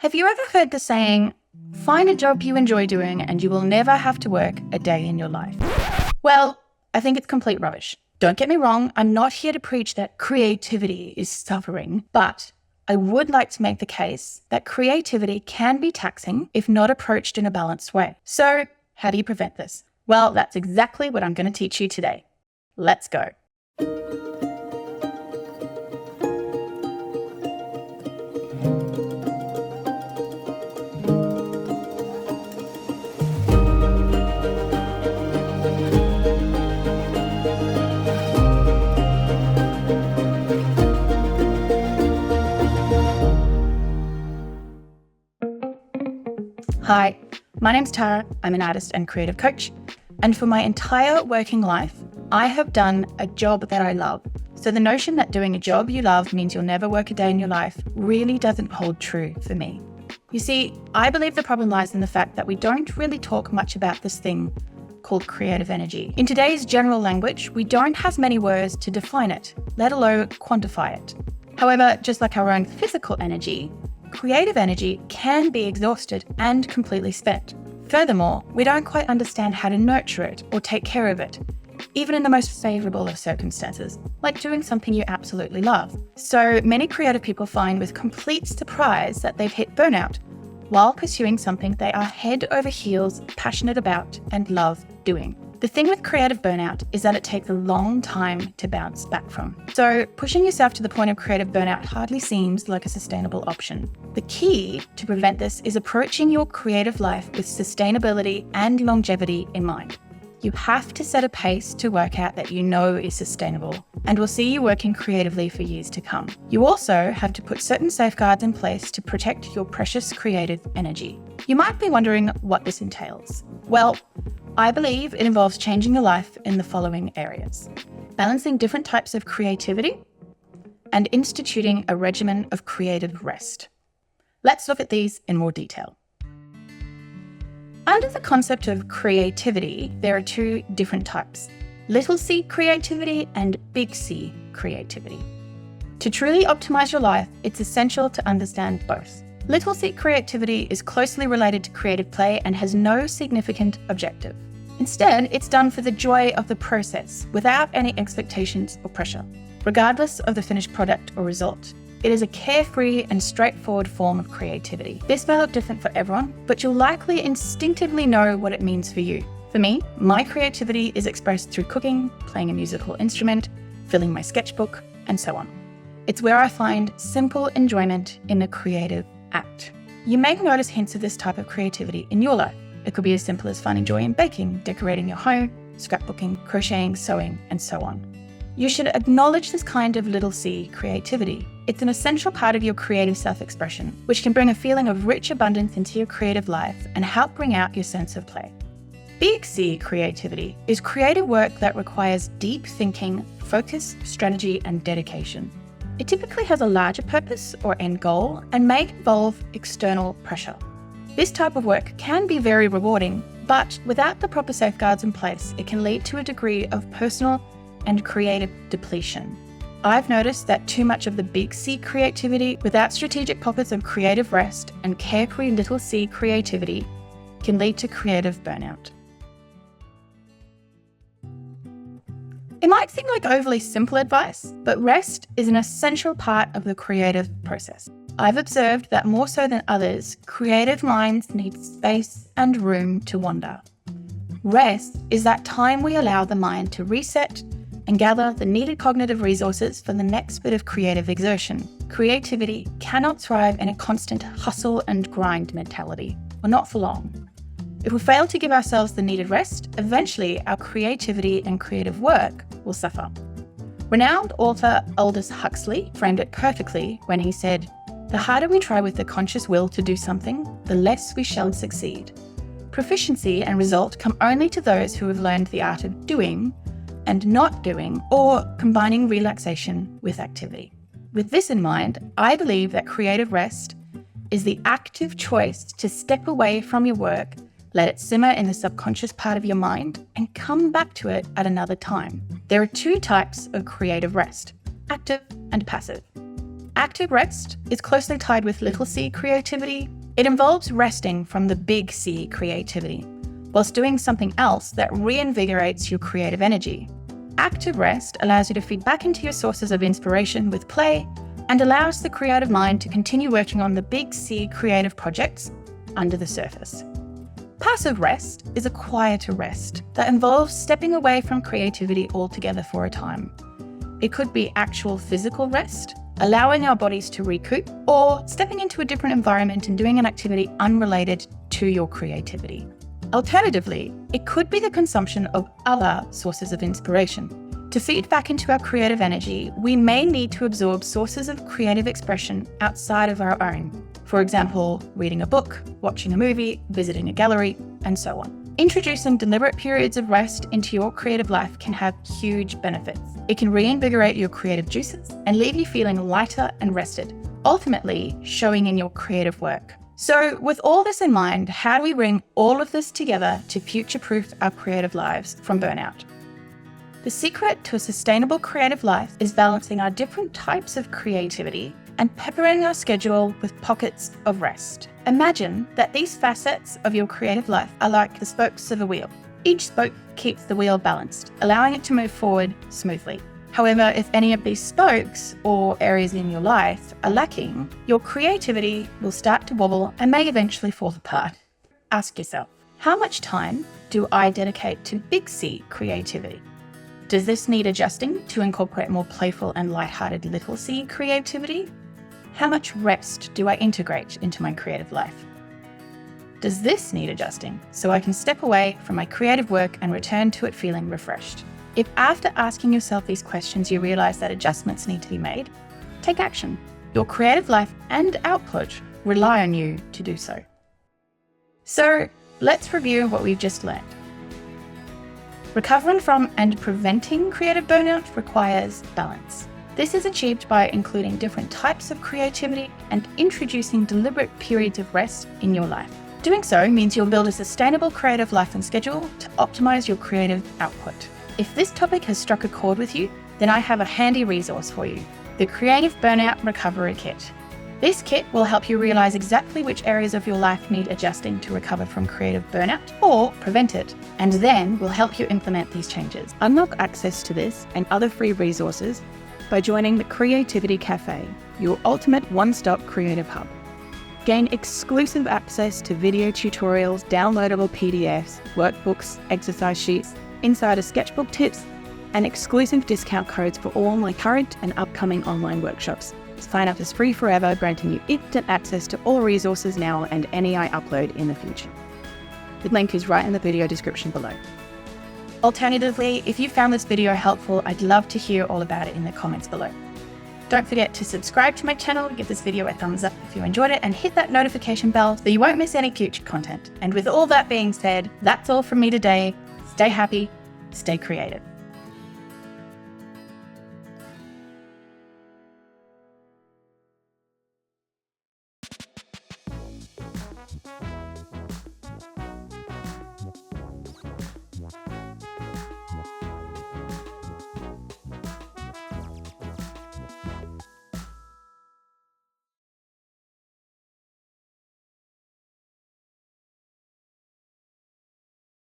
Have you ever heard the saying, find a job you enjoy doing and you will never have to work a day in your life? Well, I think it's complete rubbish. Don't get me wrong, I'm not here to preach that creativity is suffering, but I would like to make the case that creativity can be taxing if not approached in a balanced way. So, how do you prevent this? Well, that's exactly what I'm going to teach you today. Let's go. Hi, my name's Tara. I'm an artist and creative coach. And for my entire working life, I have done a job that I love. So the notion that doing a job you love means you'll never work a day in your life really doesn't hold true for me. You see, I believe the problem lies in the fact that we don't really talk much about this thing called creative energy. In today's general language, we don't have many words to define it, let alone quantify it. However, just like our own physical energy, creative energy can be exhausted and completely spent. Furthermore, we don't quite understand how to nurture it or take care of it, even in the most favourable of circumstances, like doing something you absolutely love. So many creative people find with complete surprise that they've hit burnout while pursuing something they are head over heels passionate about and love doing. The thing with creative burnout is that it takes a long time to bounce back from. So pushing yourself to the point of creative burnout hardly seems like a sustainable option. The key to prevent this is approaching your creative life with sustainability and longevity in mind. You have to set a pace to work out that you know is sustainable and will see you working creatively for years to come. You also have to put certain safeguards in place to protect your precious creative energy. You might be wondering what this entails. Well, I believe it involves changing your life in the following areas: balancing different types of creativity and instituting a regimen of creative rest. Let's look at these in more detail. Under the concept of creativity, there are two different types: little c creativity and big C creativity. To truly optimize your life, it's essential to understand both. Little c creativity is closely related to creative play and has no significant objective. Instead, it's done for the joy of the process, without any expectations or pressure. Regardless of the finished product or result, it is a carefree and straightforward form of creativity. This may look different for everyone, but you'll likely instinctively know what it means for you. For me, my creativity is expressed through cooking, playing a musical instrument, filling my sketchbook, and so on. It's where I find simple enjoyment in the creative act. You may notice hints of this type of creativity in your life. It could be as simple as finding joy in baking, decorating your home, scrapbooking, crocheting, sewing, and so on. You should acknowledge this kind of little c creativity. It's an essential part of your creative self-expression, which can bring a feeling of rich abundance into your creative life and help bring out your sense of play. Big C creativity is creative work that requires deep thinking, focus, strategy, and dedication. It typically has a larger purpose or end goal and may involve external pressure. This type of work can be very rewarding, but without the proper safeguards in place, it can lead to a degree of personal and creative depletion. I've noticed that too much of the big C creativity without strategic pockets of creative rest and carefree little c creativity can lead to creative burnout. It might seem like overly simple advice, but rest is an essential part of the creative process. I've observed that more so than others, creative minds need space and room to wander. Rest is that time we allow the mind to reset and gather the needed cognitive resources for the next bit of creative exertion. Creativity cannot thrive in a constant hustle and grind mentality, or not for long. If we fail to give ourselves the needed rest, eventually our creativity and creative work will suffer. Renowned author Aldous Huxley framed it perfectly when he said, "The harder we try with the conscious will to do something, the less we shall succeed. Proficiency and result come only to those who have learned the art of doing and not doing, or combining relaxation with activity." With this in mind, I believe that creative rest is the active choice to step away from your work, let it simmer in the subconscious part of your mind, and come back to it at another time. There are two types of creative rest: active and passive. Active rest is closely tied with little c creativity. It involves resting from the big C creativity, whilst doing something else that reinvigorates your creative energy. Active rest allows you to feed back into your sources of inspiration with play and allows the creative mind to continue working on the big C creative projects under the surface. Passive rest is a quieter rest that involves stepping away from creativity altogether for a time. It could be actual physical rest, allowing our bodies to recoup, or stepping into a different environment and doing an activity unrelated to your creativity. Alternatively, it could be the consumption of other sources of inspiration. To feed back into our creative energy, we may need to absorb sources of creative expression outside of our own. For example, reading a book, watching a movie, visiting a gallery, and so on. Introducing deliberate periods of rest into your creative life can have huge benefits. It can reinvigorate your creative juices and leave you feeling lighter and rested, ultimately showing in your creative work. So with all this in mind, how do we bring all of this together to future-proof our creative lives from burnout? The secret to a sustainable creative life is balancing our different types of creativity and peppering our schedule with pockets of rest. Imagine that these facets of your creative life are like the spokes of a wheel. Each spoke keeps the wheel balanced, allowing it to move forward smoothly. However, if any of these spokes or areas in your life are lacking, your creativity will start to wobble and may eventually fall apart. Ask yourself, how much time do I dedicate to big C creativity? Does this need adjusting to incorporate more playful and lighthearted little c creativity? How much rest do I integrate into my creative life? Does this need adjusting so I can step away from my creative work and return to it feeling refreshed? If after asking yourself these questions you realize that adjustments need to be made, take action. Your creative life and output rely on you to do so. So let's review what we've just learned. Recovering from and preventing creative burnout requires balance. This is achieved by including different types of creativity and introducing deliberate periods of rest in your life. Doing so means you'll build a sustainable creative life and schedule to optimize your creative output. If this topic has struck a chord with you, then I have a handy resource for you, the Creative Burnout Recovery Kit. This kit will help you realize exactly which areas of your life need adjusting to recover from creative burnout or prevent it, and then will help you implement these changes. Unlock access to this and other free resources by joining the Creativity Cafe, your ultimate one-stop creative hub. Gain exclusive access to video tutorials, downloadable PDFs, workbooks, exercise sheets, insider sketchbook tips, and exclusive discount codes for all my current and upcoming online workshops. Sign up as free forever, granting you instant access to all resources now and any I upload in the future. The link is right in the video description below. Alternatively, if you found this video helpful, I'd love to hear all about it in the comments below. Don't forget to subscribe to my channel, give this video a thumbs up if you enjoyed it, and hit that notification bell so you won't miss any future content. And with all that being said, that's all from me today. Stay happy, stay creative.